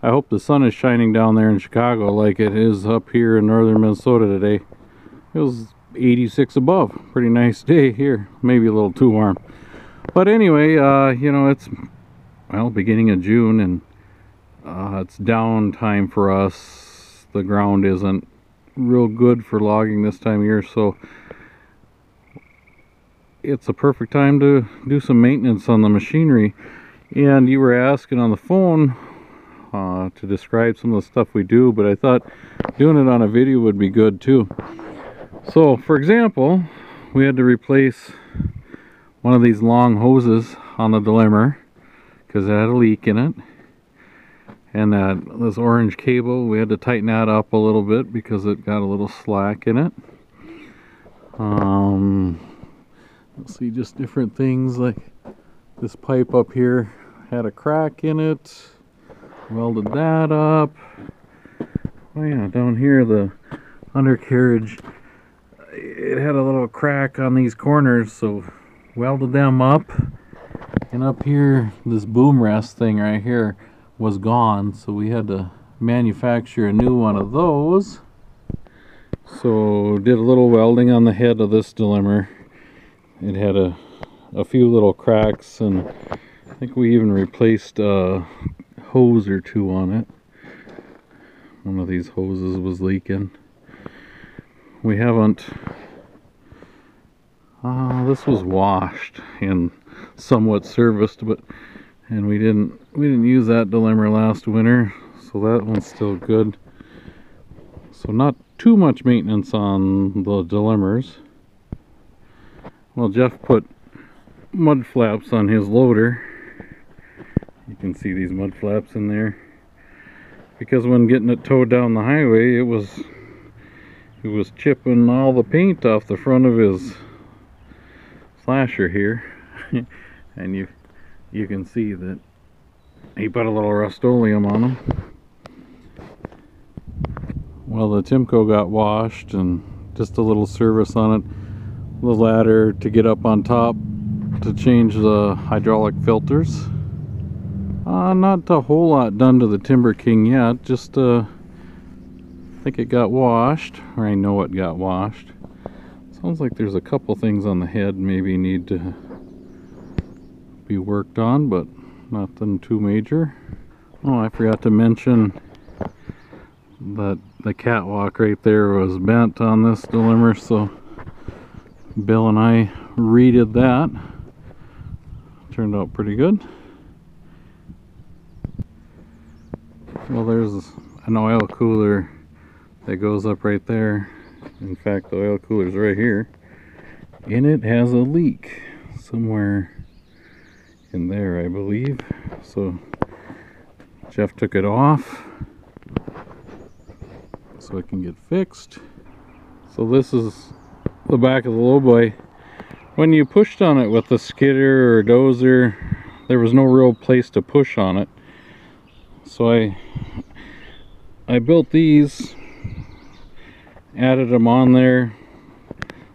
I hope the sun is shining down there in Chicago like it is up here in northern Minnesota today. It was 86 above. Pretty nice day here. Maybe a little too warm. But anyway, you know, it's, well, beginning of June, and it's down time for us. The ground isn't real good for logging this time of year, so it's a perfect time to do some maintenance on the machinery. And you were asking on the phone to describe some of the stuff we do, but I thought doing it on a video would be good too. So for example, we had to replace one of these long hoses on the delimmer because it had a leak in it, and this orange cable, we had to tighten that up a little bit because it got a little slack in it. Let's see, just different things like this pipe up here had a crack in it. Welded that up. Oh yeah, down here the undercarriage, it had a little crack on these corners, so welded them up. And up here, this boom rest thing right here was gone, so we had to manufacture a new one of those. So did a little welding on the head of this delimmer. It had a few little cracks, and I think we even replaced a hose or two on it. One of these hoses was leaking. We haven't, this was washed and somewhat serviced, and we didn't use that delimmer last winter, so that one's still good. So not too much maintenance on the delimmers. Well, Jeff put mud flaps on his loader. You can see these mud flaps in there, because when getting it towed down the highway, it was chipping all the paint off the front of his slasher here. And you can see that he put a little Rust-Oleum on them. Well, the Timco got washed, and just a little service on it. The ladder to get up on top to change the hydraulic filters. Not a whole lot done to the Timber King yet, just I think it got washed, or I know it got washed. Sounds like there's a couple things on the head maybe need to be worked on, but nothing too major. Oh, I forgot to mention that the catwalk right there was bent on this delimmer, so Bill and I redid that. Turned out pretty good. Well, there's an oil cooler that goes up right there. In fact, the oil cooler's right here, and it has a leak somewhere in there, I believe. So Jeff took it off so it can get fixed. So this is the back of the lowboy. When you pushed on it with the skidder or dozer, there was no real place to push on it. So I built these, added them on there,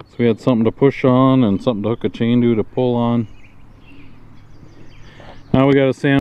so we had something to push on and something to hook a chain to pull on. Now we got a sand